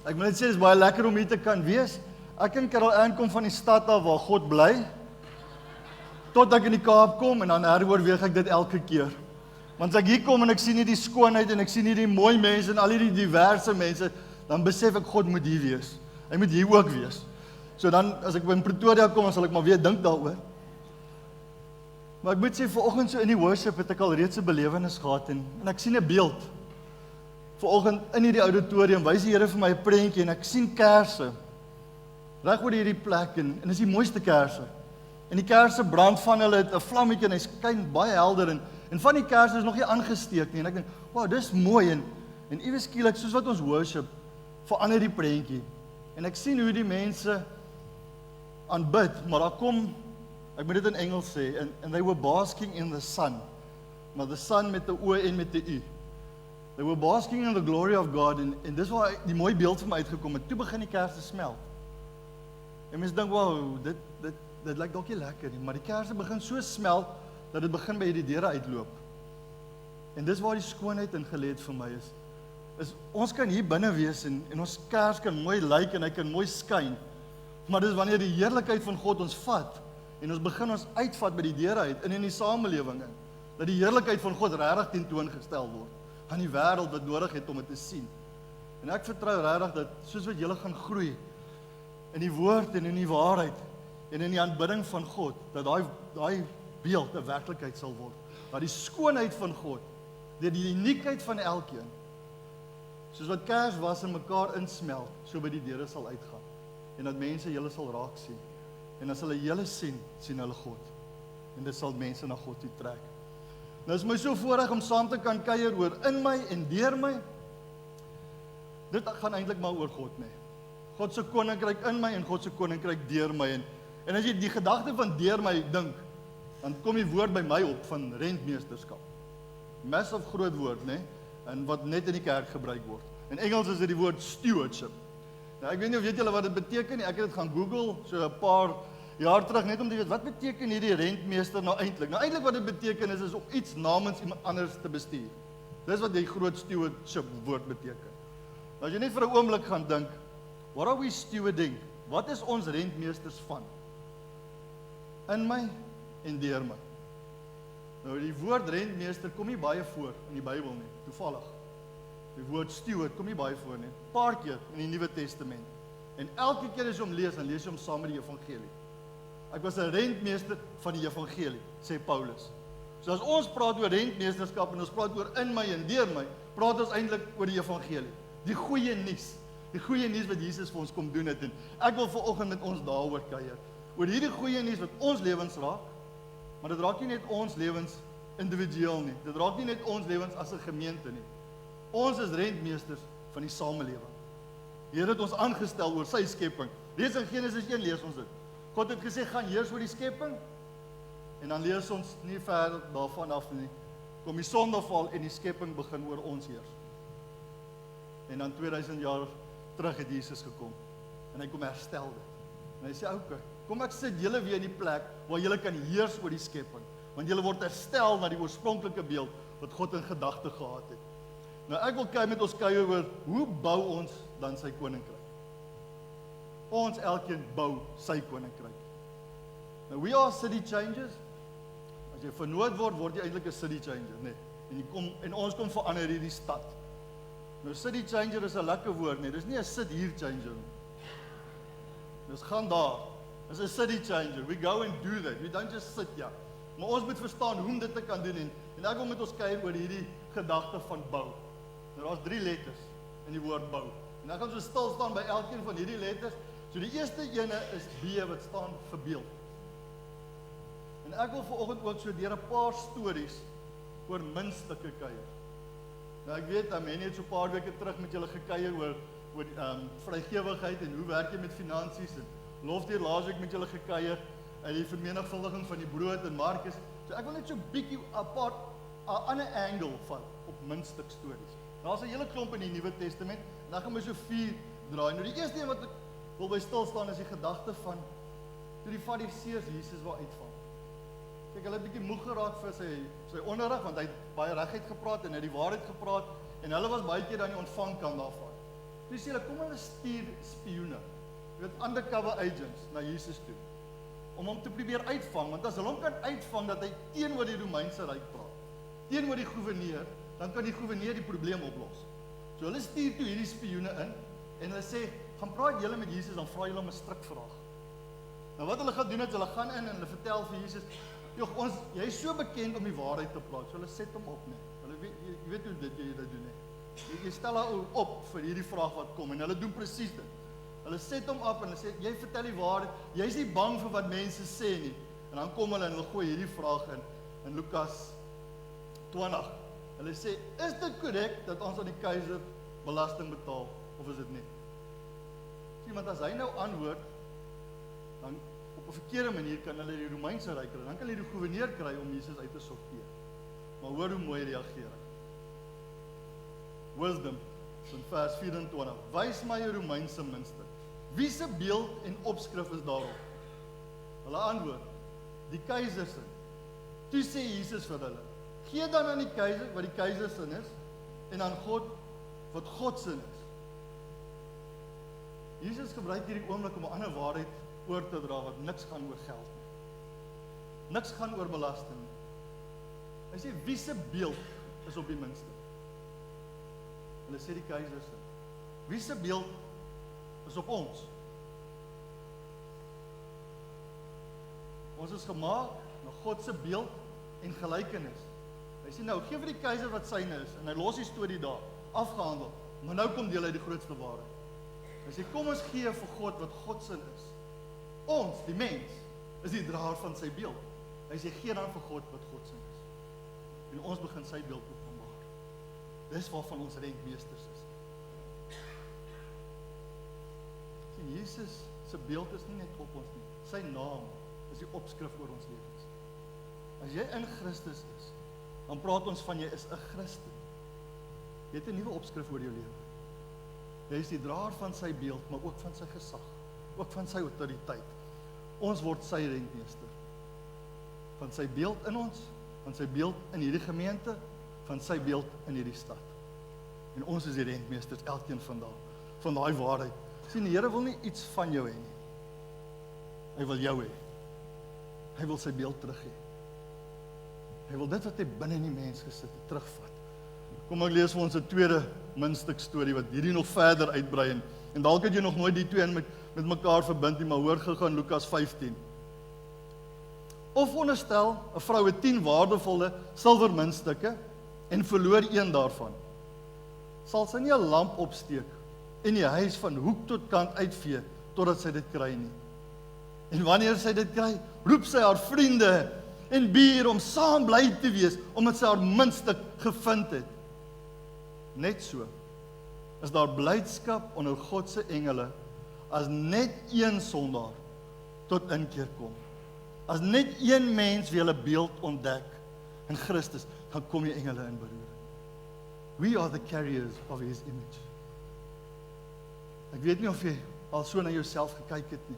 Ek moet net sê, dit is baie lekker om hier te kan wees. Ek en Karel aankom van die stad af waar God bly, tot ek in die Kaap kom en dan heroorweeg ek dit elke keer. Want as ek hier kom en ek sien hierdie skoonheid en ek sien hierdie mooi mense en al hierdie diverse mense, dan besef ek God moet hier wees. Hy moet hier ook wees. So dan, as ek in Pretoria kom, dan sal ek maar weer dink daaroor. Maar ek moet sê, vanoggend so in die worship het ek al reeds 'n belewenis gehad en ek sien 'n beeld. Vanoggend in hierdie auditorium wys die Here vir my 'n prentjie en ek sien kersse reg oor hierdie plek en dis die mooiste kersse. En die kersse brand van hulle het 'n vlammetjie en hy skyn baie helder en van die kersse is nog nie aangesteek nie en ek dink, wow, dis mooi en iewes skielik soos wat ons worship verander die prentjie. En ek sien hoe die mense aanbid, maar daar kom, ek moet dit in Engels sê, and they were basking in the sun. Maar the sun met 'n O en met 'n U. They were basking in the glory of God en dis waar die mooi beeld vir my uitgekom het. Toe begin die kersse smelt. En mense dink, wow, dit lyk dalk nie lekker nie, maar die kersse begin so smelt dat dit begin by hierdie deure uitloop. En dis waar die skoonheid in gelê het vir my is ons kan hier binne wees en ons kers kan mooi lyk en hy kan mooi skyn. Maar dis wanneer die heerlikheid van God ons vat en ons begin ons uitvat by die deure uit in die samelewing in, dat die heerlikheid van God regtig tentoongestel word aan die wêreld wat nodig het om dit te sien. En ek vertrou regtig dat soos wat julle gaan groei in die woord en in die waarheid en in die aanbidding van God, dat daai beeld 'n werklikheid sal word. Dat die skoonheid van God, die uniekheid van elkeen, soos wat kers was en mekaar insmelt, so by die deure sal uitgaan. En dat mense julle sal raak sien. En as hulle julle sien hulle God. En dit sal mense na God toe trek. Nou is my so voorreg om saam te kan kuier oor in my en deur my. Dit gaan eintlik maar oor God, nee. God se koninkryk in my en God se koninkryk deur my. En as jy die gedagte van deur my dink, dan kom die woord by my op van rentmeesterskap. Massive groot woord, nee, en wat net in die kerk gebruik word. In Engels is dit die woord stewardship. Nou, ek weet nie of weet julle wat dit beteken nie. Ek het dit gaan Google so 'n paar jaar terug net om te weet wat beteken hierdie rentmeester nou eintlik. Nou eintlik wat dit beteken is om iets namens iemand anders te bestuur. Dis wat die groot stewardship woord beteken. Nou as jy net vir 'n oomblik gaan dink, what are we stewarding? Wat is ons rentmeesters van? In my en deur my. Nou die woord rentmeester kom nie baie voor in die Bybel nie, toevallig. Die woord steward kom nie baie voor nie, paar keer in die Nuwe Testament. En elke keer as jy hom lees, dan lees jy hom saam met die evangelie. Ek was 'n rentmeester van die evangelie, sê Paulus. So as ons praat oor rentmeesterskap en ons praat oor in my en deur my, praat ons eintlik oor die evangelie. Die goeie nuus. Die goeie nuus wat Jesus vir ons kom doen het. En ek wil vanoggend met ons daaroor kuier. Oor hierdie goeie nuus wat ons lewens raak, maar dit raak nie net ons lewens individueel nie. Dit raak nie net ons lewens as 'n gemeente nie. Ons is rentmeesters van die samelewing. Die Here het ons aangestel oor sy skepping. Lees in Genesis 1 lees ons dit. God het gesê gaan heers oor die skepping. En dan lees ons nie ver daarvan af nie. Kom die sondeval en die skepping begin oor ons heers. En dan 2000 jaar terug het Jesus gekom. En hy kom herstel dit. En hy sê okay, kom ek sit julle weer in die plek waar julle kan heers oor die skepping. Want julle word herstel na die oorspronklike beeld wat God in gedagte gehad het. Nou ek wil kyk met ons kuier oor hoe bou ons dan sy koninkryk. Ons elkeen bou sy koninkryk. Nou we are city changers. As jy vernoot word, word jy eintlik 'n city changer, nee. En ons kom verander hierdie stad. Nou city changer is 'n lekker woord, nee. Dis nie 'n sit hier changer nie. Dis gaan daar. Dis 'n city changer. We go and do that. We don't just sit here. Maar ons moet verstaan hoe om dit te kan doen en ek wil met ons kyk oor hierdie gedagte van bou. Nou daar's 3 letters in die woord bou. En dan gaan ons stil staan by elkeen van hierdie letters. So die eerste ene is B wat staan vir beeld. En ek wil vanoggend ook so deur 'n paar stories oor muntstukke kuier. Nou ek weet Amen het so 'n paar weke terug met julle gekuier oor vrygewigheid en hoe werk jy met finansies en lofdeur laasweek met julle gekuier en die vermenigvuldiging van die brood en Markus. So ek wil net so 'n bietjie 'n ander angle van op muntstuk stories. Daar's 'n hele klomp in die Nuwe Testament en dan gaan my so 4 draai. Nou die eerste een wat ek wil by stil staan is die gedagte van toe die Fariseërs Jesus wou uitvang. Kyk, hulle het 'n bietjie moeg geraak vir sy onderrig want hy het baie reguit gepraat en hy het die waarheid gepraat en hulle was baie keer aan die ontvangkant daarvan. Toe sê hulle, kom hulle stuur spioene, jy weet, undercover agents na Jesus toe, om hom te probeer uitvang, want as hulle hom kan uitvang, dat hy teenoor die Romeinse ryk praat, teenoor die gouverneur, dan kan die gouverneur die probleem oplos. So hulle stuur toe hierdie spioene in, en hulle sê, gaan praat julle met Jesus, dan vra julle om 'n strikvraag. Nou wat hulle gaan doen, is hulle gaan in en hulle vertel vir Jesus, jy is so bekend om die waarheid te praat, so hulle set hom op, nee. Hulle weet, jy weet hoe jy dit doen, nee. Jy stel haar op vir hierdie vraag wat kom, en hulle doen presies dit. Hulle set hom op en hulle sê, jy vertel die waarheid, jy is nie bang vir wat mense sê nie. En dan kom hulle en hulle gooi hierdie vraag in Lukas 20. Hulle sê, is dit korrek dat ons aan die keiser belasting betaal, of is dit nie? Sien, want as hy nou antwoord, dan op 'n verkeerde manier kan hulle die Romeinse ryk kry, dan kan hulle die gouverneur kry om Jesus uit te sorteer. Maar hoor hoe mooi reageer hy. Wisdom, in vers 24, wys my 'n Romeinse munster. Wie se beeld en opskrif is daarop? Hulle antwoord, die keiser se. Toe sê Jesus vir hulle, gee dan aan die keiser wat die keiser se is, en aan God wat God se is. Jesus gebruik hierdie oomblik om 'n ander waarheid oor te dra, wat niks gaan oor geld nie. Niks gaan oor belasting nie. Hy sê, wie se beeld is op die minste? Hulle sê die keiser se. Wie se beeld is op ons? Ons is gemaak na God se beeld en gelykenis. Hy sê nou, gee vir die keiser wat syne is, en hy los die storie daar, afgehandel, maar nou kom deel uit die grootste waarheid. Hy sê, kom ons gee vir God wat God se is. Ons, die mens, is die draer van sy beeld. Hy sê, gee dan vir God wat God se is. En ons begin sy beeld openbaar. Dis waarvan ons rentmeesters is. Sien, Jesus se beeld is nie net op ons nie. Sy naam is die opskrif oor ons lewens. As jy in Christus is, dan praat ons van jy is 'n Christen. Jy het 'n nuwe opskrif oor jou lewe. Jy is die draer van sy beeld, maar ook van sy gesag, ook van sy autoriteit. Ons word sy rentmeester. Van sy beeld in ons, van sy beeld in hierdie gemeente, van sy beeld in hierdie stad. En ons is die rentmeesters, elkeen van daai waarheid. Sien, die Here wil nie iets van jou hê nie. Hy wil jou hê. Hy wil sy beeld terug hê. Hy wil dit wat hy binne in die mens gesit het, terugvat. Kom ek lees vir ons 'n tweede muntstuk storie wat hierdie nog verder uitbrei, en dalk het jy nog nooit die twee met mekaar verbind nie, maar hoor gou in Lukas 15. Of onderstel, 'n vrou het 10 waardevolle silwermuntstukke en verloor een daarvan. Sal sy nie 'n lamp opsteek en die huis van hoek tot kant uitvee totdat sy dit kry nie? En wanneer sy dit kry, roep sy haar vriende en buur om saam bly te wees, omdat sy haar muntstuk gevind het. Net so is daar blydskap onder God se engele as net een sondaar tot inkeer kom. As net een mens wie hulle beeld ontdek in Christus, dan kom die engele in beroering. We are the carriers of his image. Ek weet nie of jy al so na jouself gekyk het nie,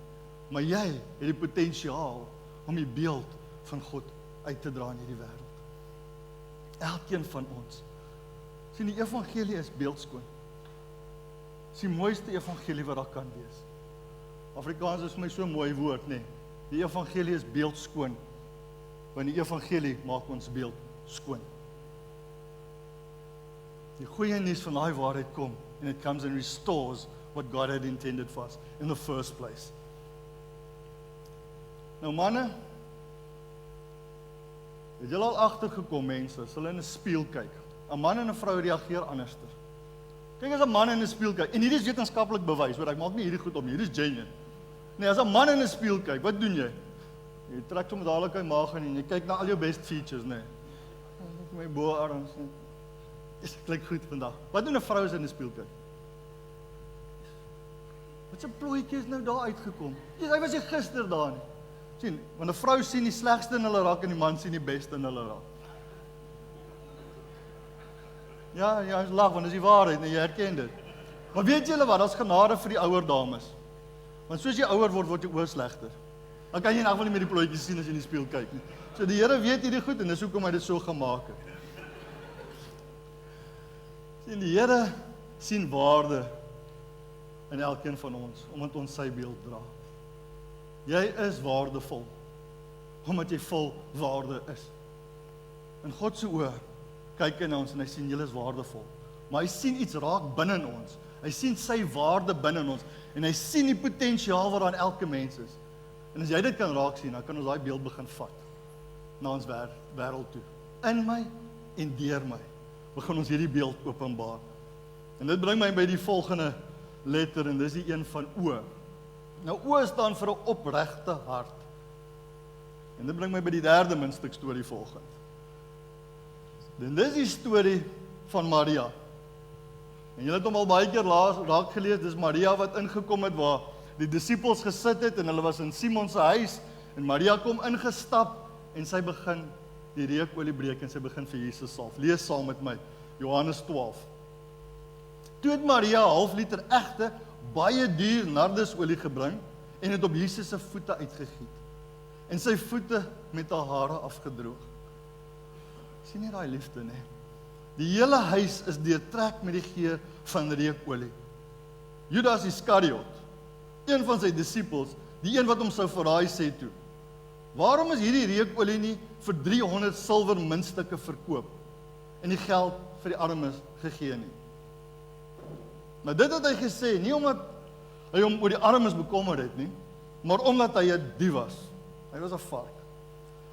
maar jy het die potensiaal om die beeld van God uit te dra in hierdie wêreld. Elkeen van ons. Sien, die evangelie is beeldskoon. Dis die mooiste evangelie wat daar kan wees. Afrikaans is vir my so 'n mooi woord, nee. Die evangelie is beeldskoon, want die evangelie maak ons beeld skoon. Die goeie nuus van daai waarheid kom, and it comes and restores what God had intended for us in the first place. Nou manne, het julle al agtergekom mense, as hulle in 'n spieël kyk, 'n man en 'n vrou reageer anderster. Kyk as 'n man in 'n spieël kyk, en hierdie is wetenskaplik bewys, hoor, ek maak nie hierdie goed op nie, hierdie is genuine. Nee, as 'n man in 'n spieël kyk, wat doen jy? Jy trek sommer dadelik jou maag in en jy kyk na al jou best features, nee. My boarms, nee. Dit klink goed vandag. Wat doen 'n vrou as in 'n spieël kyk? Wat 'n plooitjie is nou daar uitgekom? Hy was nie gister daar nie. Sien, want 'n vrou sien die slegste in hulle raak en die man sien die beste in hulle raak. Ja, ons lag, want dis die waarheid, en jy herken dit. Maar weet julle wat, daar's genade vir die ouer dames. Want soos jy ouer word, word jy oë slegter. Dan kan jy in elk geval nie meer die plooitjies sien as jy in die spieël kyk nie. So die Here weet hierdie goed, en dis hoekom hy dit so gemaak het. Sien, die Here sien waarde in elkeen van ons, omdat ons sy beeld dra. Jy is waardevol, omdat jy vol waarde is. In God se oë kyk hy na ons en hy sien julle is waardevol. Maar hy sien iets raak binne in ons. Hy sien sy waarde binne in ons en hy sien die potensiaal wat daar in elke mens is. En as jy dit kan raak sien, dan kan ons daai beeld begin vat na ons wêreld toe. In my en deur my begin ons hierdie beeld openbaar. En dit bring my by die volgende letter en dis die een van O. Nou O staan vir 'n opregte hart. En dit bring my by die derde muntstuk storie volgende. En dis die storie van Maria. En julle het hom al baie keer raak gelees, dis Maria wat ingekom het waar die disippels gesit het en hulle was in Simon se huis en Maria kom ingestap en sy begin die reukolie breek en sy begin vir Jesus salf. Lees saam met my Johannes 12. Toe het Maria 'n half liter egte, baie duur nardesolie gebring en het op Jesus se voete uitgegiet en sy voete met haar hare afgedroog. Sien jy daai liefde, nee? Die hele huis is deurtrek met die geur van reukolie. Judas Iskariot, een van sy disippels, die een wat hom sou verraai, sê toe: "Waarom is hierdie reukolie nie vir 300 silwer muntstukke verkoop en die geld vir die armes gegee nie?" Nou dit het hy gesê, nie omdat hy hom oor die armes bekommer het nie, maar omdat hy 'n dief was. Hy was 'n vark.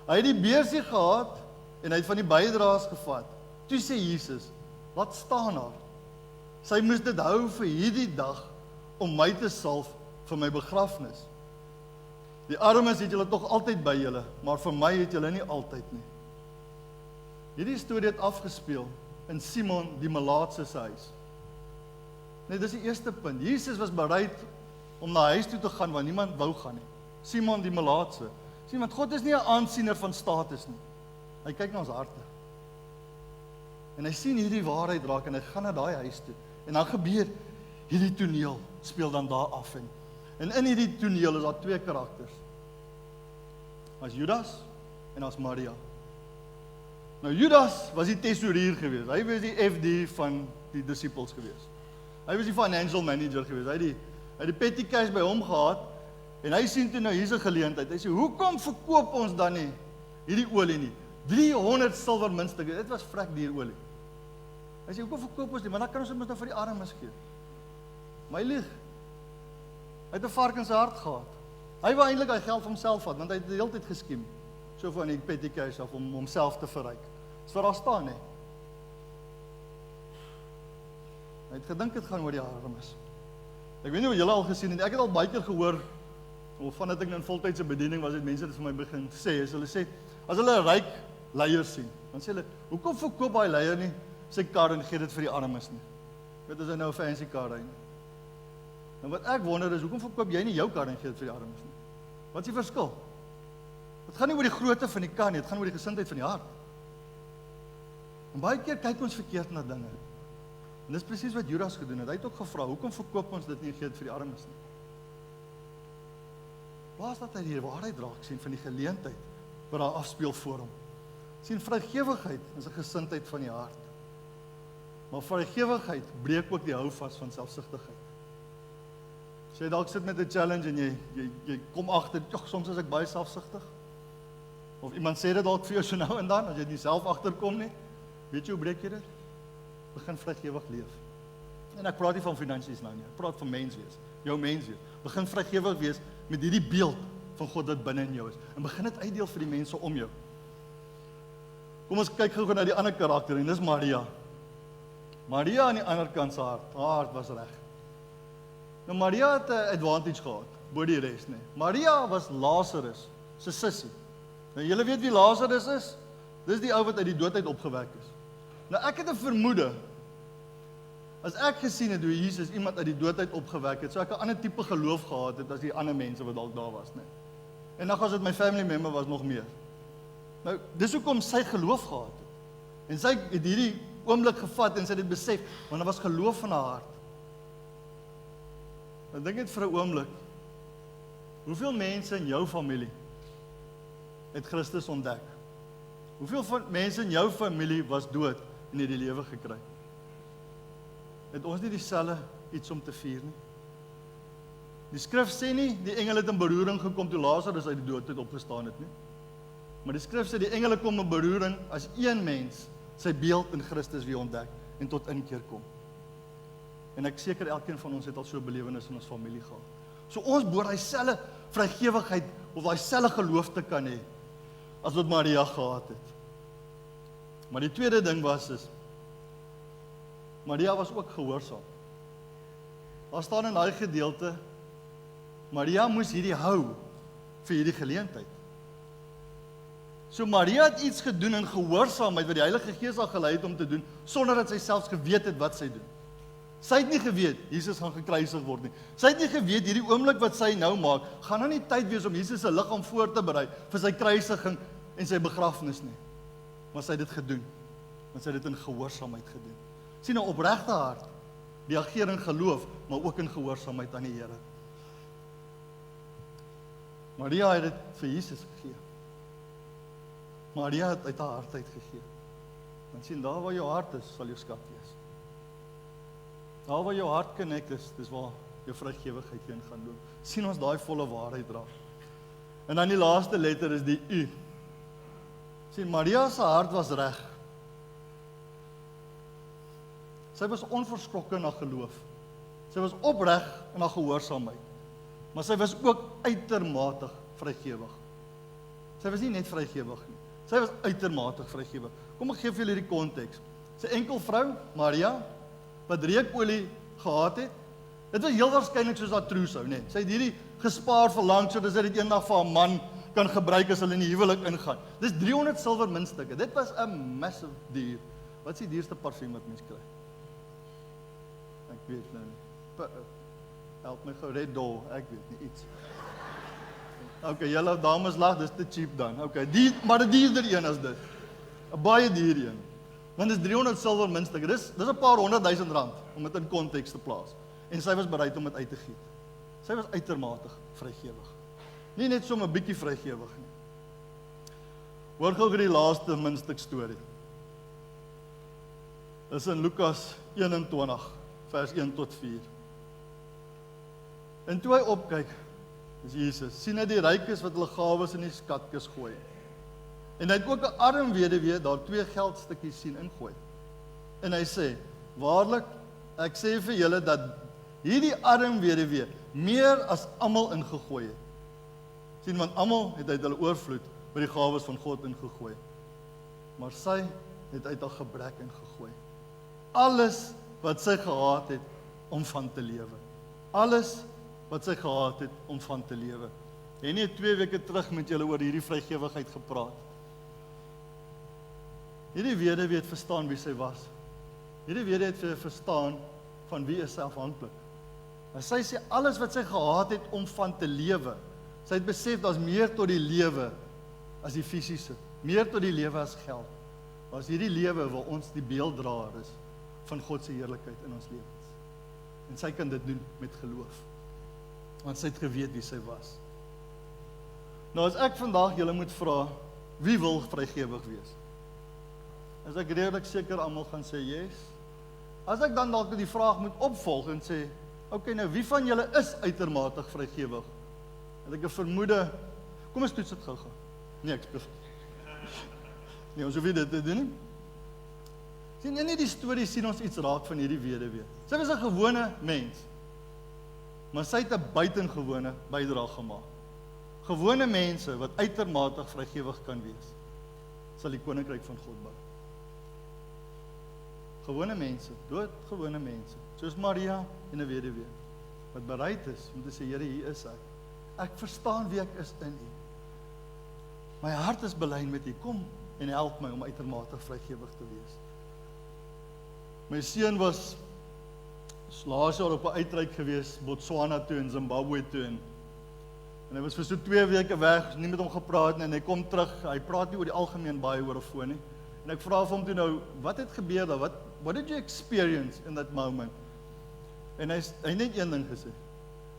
Hy het die beursie gehad en hy het van die bydraes gevat. Toe sê Jesus: "Wat staan daar? Sy moes dit hou vir hierdie dag om my te salf vir my begrafnis. Die armes het julle tog altyd by julle, maar vir my het julle nie altyd nie." Hierdie storie het afgespeel in Simon die Melaatse se huis. Nee, dis die eerste punt. Jesus was bereid om na huis toe te gaan waar niemand wou gaan nie. Simon die Melaatse. Sien, want God is nie 'n aansiener van status nie. Hy kyk na ons harte. En hy sien hierdie waarheid raak en hy gaan na daai huis toe. En dan gebeur hierdie toneel speel dan daar af en in hierdie toneel is daar twee karakters. As Judas en as Maria. Nou Judas was die tesourier geweest. Hy was die FD van die disippels geweest. Hy was die financial manager geweest. Hy het die petty cash by hom gehad en hy sien toe nou hier's 'n geleentheid. Hy sê, "Hoekom verkoop ons dan nie hierdie olie nie? 300 silwer muntstukke. Dit was vrek duur olie." Hy sê, "Hoekom verkoop ons nie? Want dan kan ons dit mos nou vir die armes gee." Maar hy lieg. Hy het 'n vark in sy hart gehad. Hy wou eintlik hy geld vir homself vat, want hy het die hele tyd geskiem. So van die petty cash af om homself te verryk. Dis wat daar staan, hè. Hy het gedink dit gaan oor die armes. Ek weet nie of julle al gesien het. Ek het al baie keer gehoor, of vandat ek nou in voltydse bediening was, het mense dit vir my begin sê. Hulle sê, as hulle 'n ryk leier sien, dan sê hulle, "Hoekom verkoop daai leier nie sy kar en gee dit vir die armes nie?" Weet as hy nou 'n fancy kar ry nie. En wat ek wonder is, hoekom verkoop jy nie jou kar en gee dit vir die armes nie? Wat is die verskil? Dit gaan nie oor die grootte van die kar nie, dit gaan oor die gesindheid van die hart. En baie keer kyk ons verkeerd na dinge. En dis presies wat Judas gedoen het. Hy het ook gevra, "Hoekom verkoop ons dit nie en gee dit vir die armes nie?" Plaas dat hy die waarheid raak sien van die geleentheid wat daar afspeel voor hom. Sien, vrygewigheid is 'n gesindheid van die hart. Maar vrygewigheid breek ook die houvas van selfsugtigheid. As jy dalk sit met 'n challenge en jy kom agter, "Tog, soms is ek baie selfsugtig." Of iemand sê dit dalk vir jou so nou en dan, as jy nie self agterkom nie. Weet jy hoe breek jy dit? Begin vrygewig leef. En ek praat nie van finansies nou nie, ek praat van mens wees, jou mens wees. Begin vrygewig wees met hierdie beeld van God wat binne in jou is. En begin dit uitdeel vir die mense om jou. Kom ons kyk gou na die ander karakter en dis Maria. Maria aan die ander kant se hart, haar hart was reg. Nou Maria het 'n advantage gehad, bo die res, nee. Maria was Lazarus se sussie. Nou julle weet wie Lazarus is? Dis die ou wat uit die dood uit opgewek is. Nou ek het 'n vermoede, as ek gesien het hoe Jesus iemand uit die dood uit opgewek het, sou ek 'n ander tipe geloof gehad het as die ander mense wat dalk daar was, nee. En dan as dit my family member was nog meer. Nou, dis hoekom sy geloof gehad het. En sy het hierdie oomblik gevat en sy het dit besef, want daar was geloof in haar hart. Nou dink net vir 'n oomblik, hoeveel mense in jou familie het Christus ontdek? Hoeveel mense in jou familie was dood en het die lewe gekry? Het ons nie dieselfde iets om te vier nie? Die skrif sê nie, die engel het in beroering gekom toe Lazarus uit die dood het opgestaan het nie. Maar die skrif sê, die engele kom in beroering as een mens sy beeld in Christus weer ontdek en tot inkeer kom. En ek seker elkeen van ons het al so 'n belewenis in ons familie gehad. So ons behoort daai selfe vrygewigheid of daai selfe geloof te kan hê as wat Maria gehad het. Maar die tweede ding is Maria was ook gehoorsaam. Daar staan in daai gedeelte, Maria moes hierdie hou vir hierdie geleentheid. So Maria het iets gedoen in gehoorsaamheid wat die Heilige Gees haar gelei het om te doen, sonder dat sy selfs geweet het wat sy doen. Sy het nie geweet, Jesus gaan gekruisig word nie. Sy het nie geweet, hierdie oomblik wat sy nou maak, gaan nou nie tyd wees om Jesus se liggaam voor te berei vir sy kruisiging en sy begrafnis nie. Maar sy het dit gedoen, want sy het dit in gehoorsaamheid gedoen. Sien 'n opregte hart, reageer in geloof, maar ook in gehoorsaamheid aan die Here. Maria het dit vir Jesus gegee. Maria het uit haar hart uitgegee. Want sien, daar waar jou hart is, sal jou skat wees. Daar waar jou hart connect is, dis waar jou vrygewigheid heen gaan loop. Sien ons daai volle waarheid dra. En dan die laaste letter is die U. Sien, Maria se hart was reg. Sy was onverskrokke in haar geloof. Sy was opreg in haar gehoorsaamheid. Maar sy was ook uitermate vrygewig. Sy was nie net vrygewig nie. Sy was uitermate vrygewig. Kom ek gee vir julle die konteks. Sy enkel vrou, Maria, wat reukolie gehad het, dit was heel waarskynlik soos haar troeshou, net. Sy het hierdie gespaar vir lank, sodat sy dit eendag vir haar man kan gebruik as hulle in die huwelik ingaan. Dis 300 silwer muntstukke. Dit was 'n massive duur. Wat is die duurste parfuum wat mens kry? Ek weet nou nie. Help my gou, Red Door, ek weet nie iets. Okay, julle dames lag, dis te cheap dan. Okay, maar die duurder een as dit. 'n Baie duur een. Want dis 300 silwer muntstukke. Dis 'n paar honderdduisend rand om dit in konteks te plaas. En sy was bereid om dit uit te gee. Sy was uitermate vrygewig. Nie net so 'n bietjie vrygewig nie. Hoor gou die laaste muntstuk storie. Dis in Lukas 21 vers 1 tot 4. En toe hy opkyk, is Jesus, sien hy die rykes wat hulle gawes in die skatkis gooi. En hy het ook 'n arm weduwee daar 2 geldstukkies sien ingooi. En hy sê, waarlik, ek sê vir julle dat hierdie arm weduwee meer as almal ingegooi het. Sien, want almal het uit hulle oorvloed by die gawes van God ingegooi. Maar sy het uit haar gebrek ingegooi. Alles wat sy gehad het om van te lewe. Alles wat sy gehad het om van te lewe. En nie 2 weke terug met julle oor hierdie vrygewigheid gepraat. Hierdie weduwee het verstaan wie sy was. Hierdie weduwee het verstaan van wie is sy afhanklik. En sy sê alles wat sy gehad het om van te lewe. Sy het besef daar's meer tot die lewe as die fisiese. Meer tot die lewe as geld. Was hierdie lewe waar ons die beelddraer is van God se heerlikheid in ons lewens. En sy kan dit doen met geloof. Want sy het geweet wie sy was. Nou as ek vandag julle moet vra, wie wil vrygewig wees? As ek redelik seker almal gaan sê yes. As ek dan dalk die vraag moet opvolg en sê, okay, nou wie van julle is uitermate vrygewig? Het ek 'n vermoede, kom ons toets dit gou-gou. Nee, ek speel. Nee, ons hoef nie dit te doen nie. Sien, in die storie sien ons iets raak van hierdie weduwee. Sy was 'n gewone mens, maar sy het 'n buitengewone bydrae gemaak. Gewone mense wat uitermate vrygewig kan wees, sal die koninkryk van God bou. Gewone mense, doodgewone mense, soos Maria en 'n weduwee, wat bereid is om te sê, Here, hier is ek. Ek verstaan wie ek is in U. My hart is belyn met U. Kom en help my om uitermate vrygewig te wees. My seun was laas jaar op 'n uitreik gewees, Botswana toe en Zimbabwe toe, en hy was vir so 2 weke weg, nie met hom gepraat nie, en hy kom terug, hy praat nie oor die algemeen baie oor 'n foon nie. En ek vra vir hom toe nou, wat het gebeur daar? What did you experience in that moment? En hy het net een ding gesê.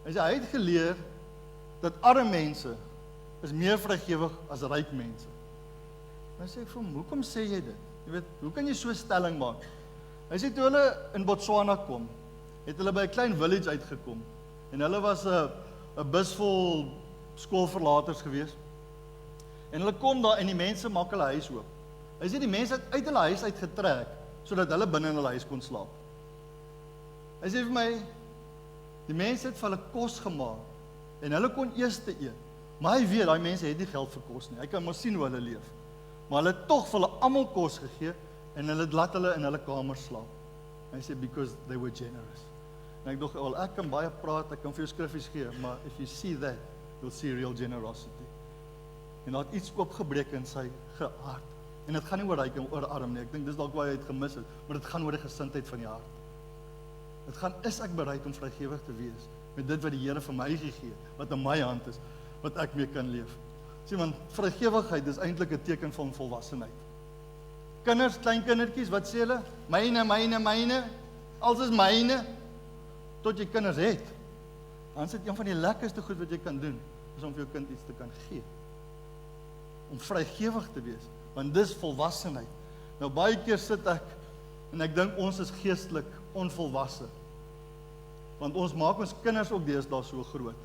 Hy sê, hy het geleer dat arme mense is meer vrygewig as ryk mense. En hy sê vir hom, hoekom sê jy dit? Jy weet, hoe kan jy so 'n stelling maak? Hy sê, toe hulle in Botswana kom, het hulle by 'n klein village uitgekom. En hulle was 'n 'n bus vol skoolverlaters gewees. En hulle kom daar en die mense maak hulle huis oop. Hy sê die mense het uit hulle huis uitgetrek sodat hulle binne in hulle huis kon slaap. Hy sê vir my, die mense het vir hulle kos gemaak en hulle kon eers te eet. Maar hy weet, daai mense het nie geld vir kos nie. Hy kan mos sien hoe hulle leef. Maar hulle het tog vir hulle almal kos gegee en hulle het laat hulle in hulle kamer slaap. Hy sê because they were generous. En ek dink, wel, ek kan baie praat, ek kan vir jou skriffies gee, maar if you see that, you'll see real generosity. En daar het iets oopgebreek in sy hart. En dit gaan nie oor ryk en oor arm nie. Ek dink dis dalk waar hy het gemis het, maar dit gaan oor die gesindheid van die hart. Dit gaan, is ek bereid om vrygewig te wees met dit wat die Here vir my gegee, wat in my hand is, wat ek mee kan leef. Sien, want vrygewigheid is eintlik 'n teken van volwassenheid. Kinders, klein kindertjies, wat sê hulle? Myne, alles is myne, tot jy kinders het. Dan is dit een van die lekkerste goed wat jy kan doen, is om vir jou kind iets te kan gee. Om vrygewig te wees, want dis volwassenheid. Nou baie keer sit ek, en ek dink ons is geestelik onvolwasse. Want ons maak ons kinders ook deesdae so groot.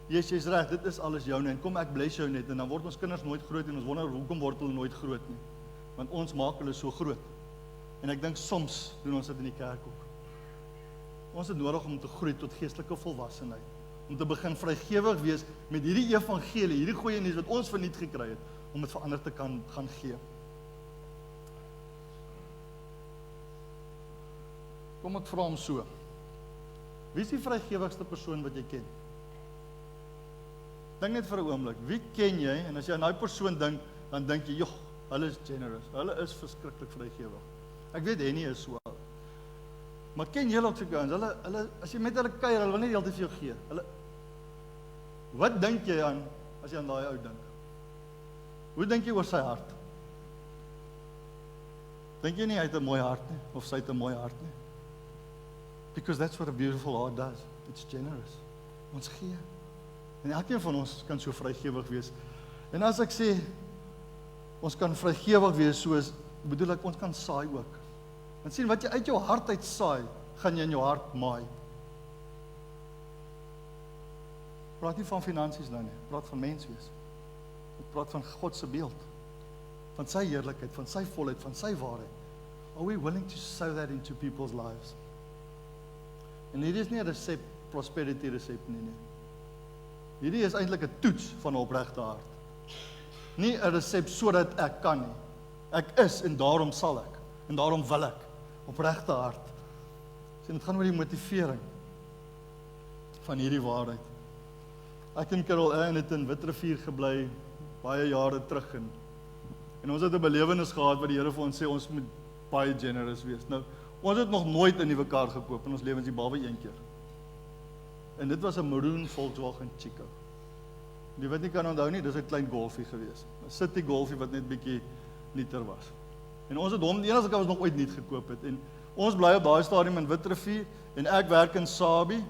Jy's reg, dit is alles joune, en kom ek bless jou net, en dan word ons kinders nooit groot, en ons wonder, hoekom word hulle nooit groot nie? Want ons maak hulle so groot. En ek dink soms doen ons dit in die kerk ook. Ons het nodig om te groei tot geestelike volwassenheid, om te begin vrygewig wees met hierdie evangelie, hierdie goeie nuus wat ons verniet gekry het, om dit vir ander te kan gaan gee. Kom ek vra hom so, wie is die vrygewigste persoon wat jy ken? Dink net vir 'n oomblik, wie ken jy, en as jy aan daai persoon dink, dan dink jy, joh, hulle is generous, hulle is verskriklik vrygewig. Ek weet Henny is so. Maar ken jy ook sulke ouens, hulle, as jy met hulle kuier, hulle wil nie die hele tyd vir jou gee. Wat dink jy aan, as jy aan daai ou dink? Hoe dink jy oor sy hart? Dink jy nie, hy het 'n mooi hart nie, of sy het 'n mooi hart nie? Because that's what a beautiful heart does. It's generous. Ons gee. En elkeen van ons kan so vrygewig wees. En as ek sê, ons kan vrygewig wees, soos, bedoel ek, ons kan saai ook. Want sien, wat jy uit jou hart uit saai, gaan jy in jou hart maai. Praat nie van finansies nou nie, praat van mens wees. Ek praat van God se beeld, van sy heerlikheid, van sy volheid, van sy waarheid. Are we willing to sow that into people's lives? En hierdie is nie 'n resep, prosperity resep nie. Hierdie is eintlik 'n toets van 'n opregte hart. Nie 'n resep sodat ek kan nie. Ek is en daarom sal ek. En daarom wil ek. Opregte hart. Dit gaan oor die motivering van hierdie waarheid. Ek en Carol Ann het in Witrifuur gebly baie jare terug en ons het 'n belewenis gehad wat die Here vir ons sê ons moet baie generous wees. Nou, ons het nog nooit 'n nuwe kar gekoop in ons lewens, behalwe een keer. En dit was 'n maroon Volkswagen Chico. Die wat nie kan onthou nie, dis 'n klein Golfie gewees. 'n City Golfie wat net bietjie liter was. En ons het hom, die enigste ons nog ooit nie gekoop het. En ons bly op daai stadium in Witrifuur en ek werk in Sabie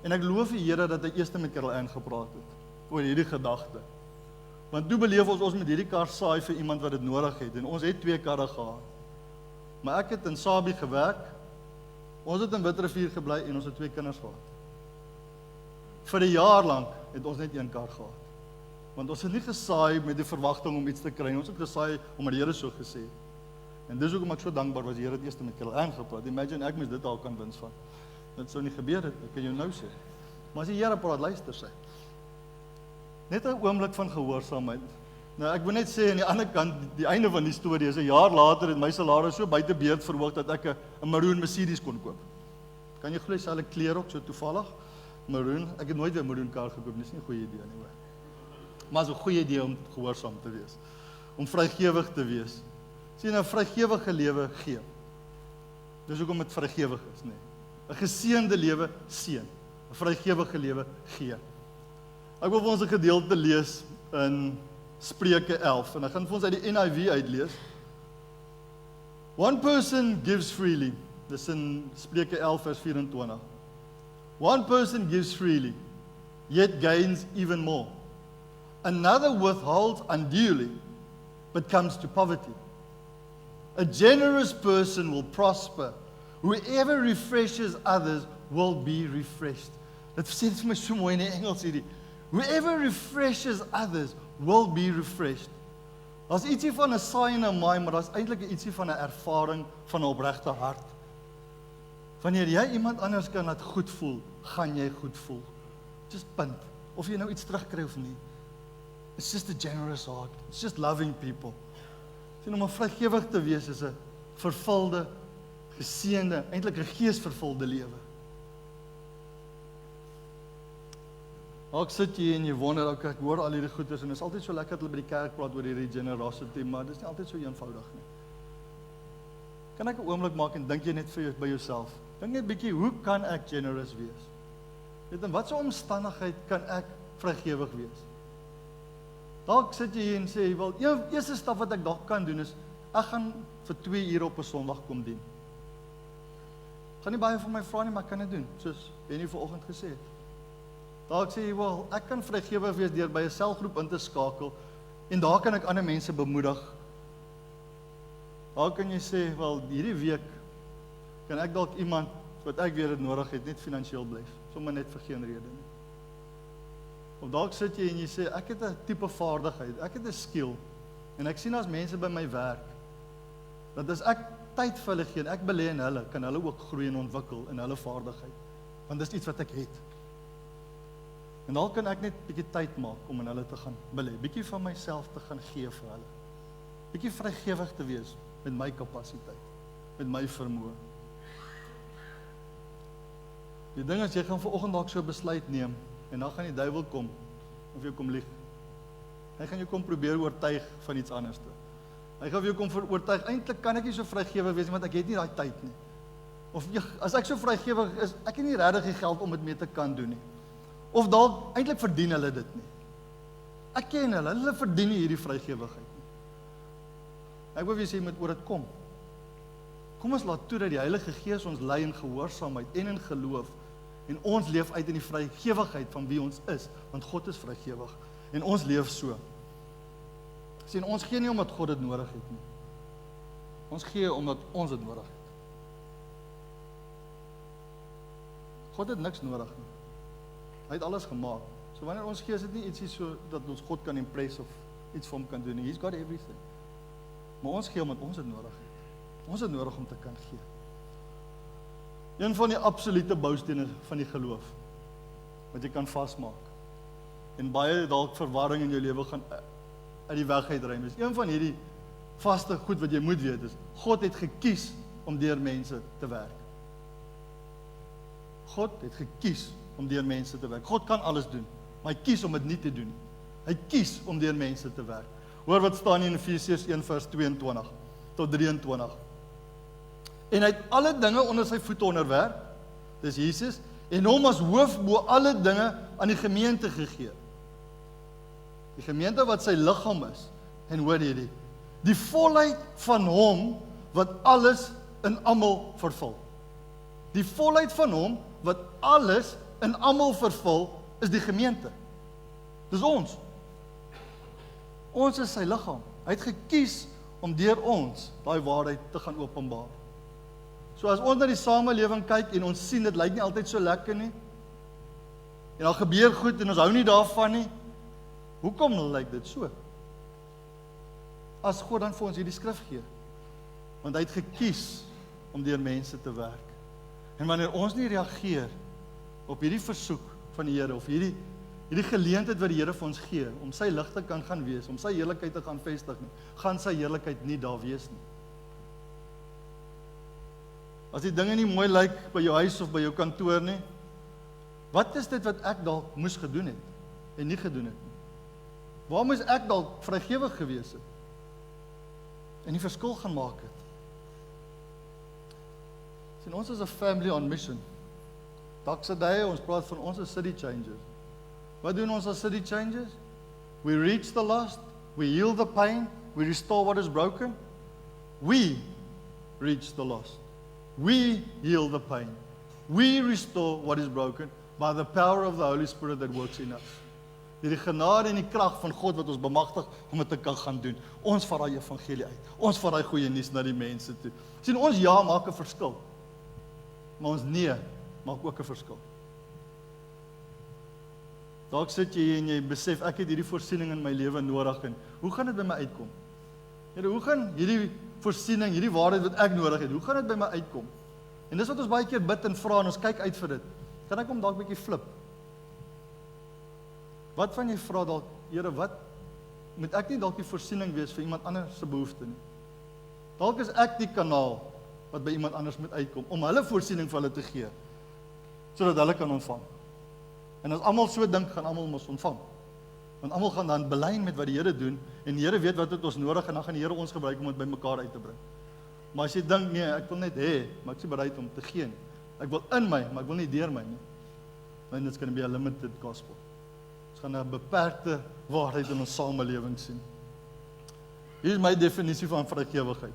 en ek loof die Here dat hy eers met Carol Ann gepraat het oor hierdie gedagte. Want toe beleef ons met hierdie kar saai vir iemand wat dit nodig het en ons het 2 karre gehad. Maar ek het in Sabie gewerk. Ons het in Witrifuur gebly en ons het 2 kinders gehad. Vir 'n jaar lank het ons net 1 kar gehad. Want ons het nie gesaai met die verwagting om iets te kry. Ons het gesaai omdat die Here so gesê het. En dis hoekom ek so dankbaar was, die Here het eers met Carol Ann gepraat. Imagine ek moes dit al kan wins van. Dit sou nie gebeur het, ek kan jou nou sê. Maar as die Here praat, luister sy. Net 'n oomblik van gehoorsaamheid. Nou ek wil net sê aan die ander kant, die einde van die storie is 'n jaar later het my salaris so buite beerd verhoog dat ek 'n maroon Mercedes kon koop. Kan jy glo sy klere ook so toevallig? Maroon, ek het nooit 'n maroon kar gekoop, dis nie 'n goeie idee nie hoor. Maar is 'n goeie idee om gehoorsaam te wees, om vrygewig te wees. Sien, 'n vrygewige lewe gee. Dis hoekom dit vrygewig is, nê. 'n Geseënde lewe seën, 'n vrygewige lewe gee. Ek wil vir ons 'n gedeelte lees in Spreuke 11 en ek gaan vir ons uit die NIV uitlees. One person gives freely. Dis in Spreuke 11 vers 24. One person gives freely, yet gains even more. Another withholds unduly, but comes to poverty. A generous person will prosper. Whoever refreshes others will be refreshed. Dit sê dit vir my so mooi in die Engels hierdie. Whoever refreshes others will be refreshed. Daar's ietsie van 'n saai en 'n maai, maar daar's eintlik ietsie van 'n ervaring van 'n opregte hart. Wanneer jy iemand anders kan laat goed voel, gaan jy goed voel. Just punt. Of jy nou iets terugkry of nie. It's just a generous heart. It's just loving people. Sien, om 'n vrygewig te wees is 'n vervulde, geseënde, eintlik 'n geesvervulde lewe. Ek sit hier en jy wonder, ek hoor al hierdie goeders en dit is altyd so lekker dat hulle by die kerk praat oor hierdie generosity, maar dit is nie altyd so eenvoudig nie. Kan ek 'n oomblik maak en dink jy net vir jou by jouself? Dink net bietjie, hoe kan ek generous wees? Weet, in watter omstandigheid kan ek vrygewig wees? Dalk sit jy hier en sê, wel, eerste stap wat ek dalk kan doen is, ek gaan vir 2 ure op 'n Sondag kom dien. Gaan nie baie van my vra nie, maar ek kan dit doen, soos Benny vanoggend gesê het. Dalk sê jy, wel, ek kan vrygewig wees deur by 'n selgroep in te skakel, en daar kan ek ander mense bemoedig. Daar kan jy sê, wel, hierdie week kan ek dalk iemand wat ek weet het nodig het, net finansiëel bless, sommer net vir geen rede nie. Of dalk sit jy en jy sê, ek het 'n tipe vaardigheid, ek het 'n skill, en ek sien as mense by my werk, dat as ek tyd vir hulle gee, en ek belê in hulle, kan hulle ook groei en ontwikkel in hulle vaardigheid, want dis iets wat ek het. En dan kan ek net bietjie tyd maak om in hulle te gaan belê, bietjie van myself te gaan gee vir hulle, bietjie vrygewig te wees met my kapasiteit, met my vermoë. Die ding is, jy gaan vanoggend dalk so 'n besluit neem, en dan gaan die duiwel kom, of jy kom lieg. Hy gaan jou kom probeer oortuig van iets anders te. Hy gaan jou kom oortuig, eintlik kan ek nie so vrygewig wees nie, want ek het nie daai tyd nie. Of as ek so vrygewig is, ek het nie regtig die geld om dit mee te kan doen nie. Of dalk, eintlik verdien hulle dit nie. Ek ken hulle verdien nie hierdie vrygewigheid nie. Ek wil vir jy moet oor dit kom. Kom ons laat toe dat die Heilige Gees ons lei in gehoorsaamheid en in geloof, en ons leef uit in die vrygewigheid van wie ons is, want God is vrygewig, en ons leef so. Sien, ons gee nie omdat God dit nodig het nie. Ons gee omdat ons dit nodig het. God het niks nodig nie. Hy het alles gemaak. So wanneer ons gee, is dit nie ietsie so dat ons God kan impress of iets vir hom kan doen nie. He's got everything. Maar ons gee omdat ons dit nodig het. Ons het nodig om te kan gee. Een van die absolute boustene van die geloof, wat jy kan vasmaak, en baie dalk verwarring in jou lewe gaan uit die weg uitruim, is een van hierdie vaste goed wat jy moet weet, is, God het gekies om deur mense te werk. God het gekies om deur mense te werk. God kan alles doen, maar hy kies om dit nie te doen nie. Hy kies om deur mense te werk. Hoor wat staan in Efesiërs 1 vers 22 tot 23. En hy het alle dinge onder sy voete onderwerp, dis Jesus, en hom as hoof bo alle dinge aan die gemeente gegee. Die gemeente wat sy liggaam is, en hoor hierdie, die volheid van hom wat alles in almal vervul. Die volheid van hom wat alles in almal vervul, is die gemeente. Dis ons. Ons is sy liggaam. Hy het gekies om deur ons daai waarheid te gaan openbaar. So as ons na die samelewing kyk en ons sien dit lyk nie altyd so lekker nie, en daar gebeur goed en ons hou nie daarvan nie, hoekom lyk dit so? As God dan vir ons hierdie skrif gee, want hy het gekies om deur mense te werk. En wanneer ons nie reageer op hierdie versoek van die Here, of hierdie geleentheid wat die Here vir ons gee, om sy lig te kan gaan wees, om sy heerlikheid te gaan vestig nie, gaan sy heerlikheid nie daar wees nie. As die dinge nie mooi lyk by jou huis of by jou kantoor nie, wat is dit wat ek dalk moes gedoen het, en nie gedoen het nie? Waar moes ek dalk vrygewig gewees het, en die verskil gaan maak het? Sien, ons is 'n family on mission. Doxa Deo, ons praat van ons as city changers. Wat doen ons as city changers? We reach the lost, we heal the pain, we restore what is broken. We reach the lost. We heal the pain. We restore what is broken by the power of the Holy Spirit that works in us. Die genade en die krag van God wat ons bemagtig om dit te kan gaan doen. Ons vat daai evangelie uit. Ons vat daai goeie nuus na die mense toe. Sien, ons ja maak 'n verskil. Maar ons nee maak ook 'n verskil. Dalk sit jy hier en jy besef, ek het hierdie voorsiening in my lewe nodig en hoe gaan dit by my uitkom? Here, hoe gaan hierdie voorsiening, hierdie waarheid wat ek nodig het, hoe gaan dit by my uitkom? En dis wat ons baie keer bid en vra en ons kyk uit vir dit. Kan ek hom dalk bietjie flip? Wat van jy vra dalk, Here, wat moet ek nie dalk die voorsiening wees vir iemand anders se behoefte nie? Dalk is ek die kanaal wat by iemand anders moet uitkom om hulle voorsiening vir hulle te gee, sodat hulle kan ontvang. En as almal so dink, gaan almal mos ontvang. Want almal gaan dan belyn met wat die Here doen en die Here weet wat het ons nodig en dan gaan die Here ons gebruik om dit by mekaar uit te bring. Maar as jy dink nee, ek wil net hê, maar ek is bereid om te gee nie. Ek wil in my, maar ek wil nie deur my nie. Then it's going to be a limited gospel. Ons gaan 'n beperkte waarheid in ons samelewing sien. Hier is my definisie van vrygewigheid.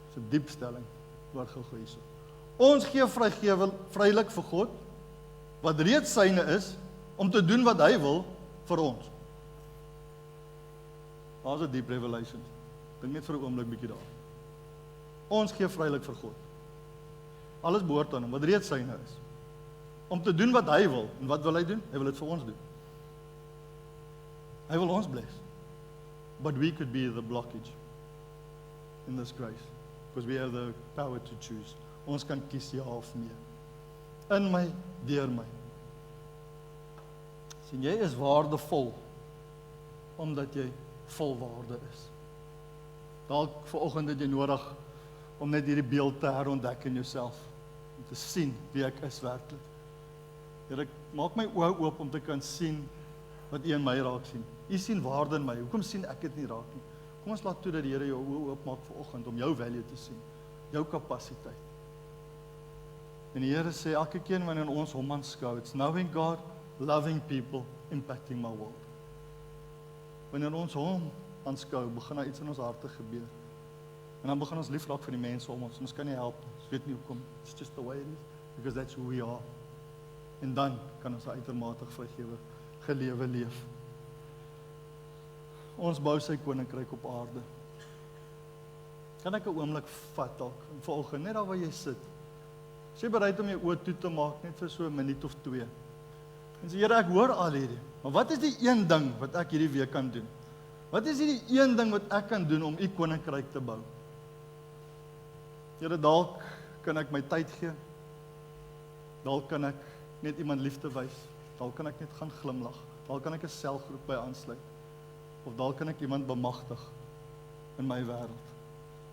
Dis 'n diep stelling, waar gou hierso. Ons gee vrylik vir God wat reeds syne is om te doen wat hy wil vir ons. Daar's 'n deep revelation. Dink net vir 'n oomblik bietjie daar. Ons gee vrylik vir God. Alles behoort aan hom wat reeds syne is. Om te doen wat hy wil. En wat wil hy doen? Hy wil dit vir ons doen. Hy wil ons bless. But we could be the blockage in this grace. Because we have the power to choose. Ons kan kies ja of nee. In my, deur my. Sien, jy is waardevol, omdat jy vol waarde is. Dalk vanoggend het jy nodig, om net hierdie beeld te herontdek in jouself, om te sien wie ek is werklik. Here, maak my oë oop om te kan sien, wat U in my raak sien. U sien waarde in my, hoekom sien ek dit nie raak nie? Kom ons laat toe dat die Here jou oë oop maak vanoggend, om jou value te sien, jou kapasiteit. En die Here sê, elke keer wanneer ons hom aanskou, it's knowing God, loving people, impacting my world. Wanneer ons hom aanskou, begin daar iets in ons harte gebeur. En dan begin ons lief raak vir die mense om ons. Ons kan nie help, ons weet nie hoekom. It's just the way it is, because that's who we are. En dan kan ons uitermate gelewe leef. Ons bou sy koninkryk op aarde. Kan ek 'n oomblik vat dalk, vanoggend, net daar waar jy sit. Is jy bereid om jou oë toe te maak, net vir so 'n minuut of 2? En sê, Here, ek hoor al hierdie, maar wat is die een ding wat ek hierdie week kan doen? Wat is die een ding wat ek kan doen om U koninkryk te bou? Here, dalk kan ek my tyd gee. Dalk kan ek net iemand liefde wys. Dalk kan ek net gaan glimlag. Dalk kan ek 'n selgroep by aansluit. Of dalk kan ek iemand bemagtig in my wêreld.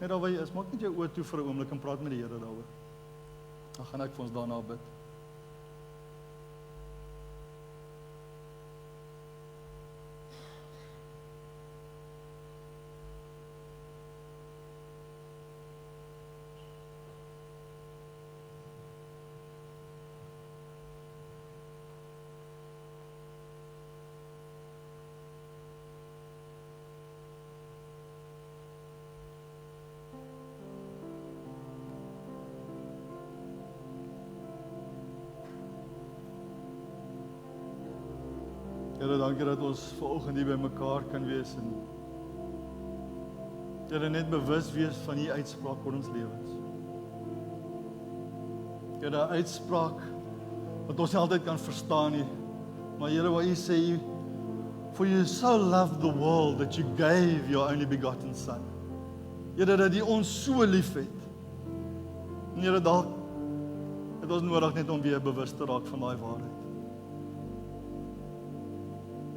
Net daar waar jy is, maak net jou oë toe vir 'n oomblik en praat met die Here daaroor. Dan gaan ek vir ons daarna bid. Here, dankie dat ons vanoggend hier by mekaar kan wees en Here, net bewus wees van U uitspraak oor ons lewens. Here, uitspraak wat ons nie altyd kan verstaan nie, maar Here, waar U sê, for you so loved the world that you gave your only begotten Son. Here, dat U ons so lief het. En Here, dalk het ons nodig net om weer bewus te raak van daai waarheid.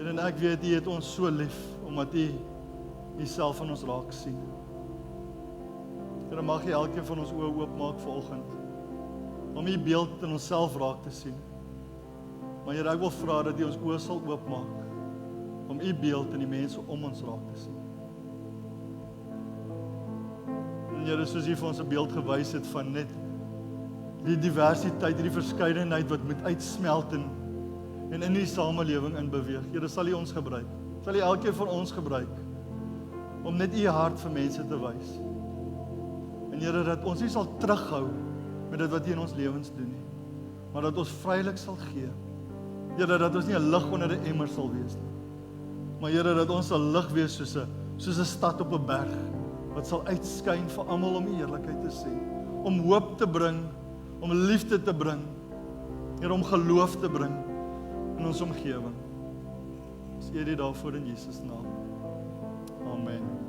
En ek weet U het ons so lief, omdat U Uself in ons raak sien. Here, mag U elkeen van ons oë oopmaak vanoggend, om U beeld in onsself raak te sien. Maar Here, ek wil vra dat U ons oë sal oopmaak, om U beeld in die mense om ons raak te sien. En Here, soos U vir ons 'n beeld gewys het van net die diversiteit, die verskeidenheid wat moet uitsmelt en in die samelewing inbeweeg. Here, sal U ons gebruik. Sal U elkeen van ons gebruik om net U hart vir mense te wys. En Here, dat ons nie sal terughou met dit wat U in ons lewens doen nie, maar dat ons vrylik sal gee. Here, dat ons nie 'n lig onder 'n emmer sal wees nie, maar Here, dat ons sal lig wees soos 'n stad op 'n berg wat sal uitskyn vir almal om U heerlikheid te sien, om hoop te bring, om liefde te bring, Here, om geloof te bring, in ons omgewing. Ons eer dit daarvoor in Jesus naam. Amen.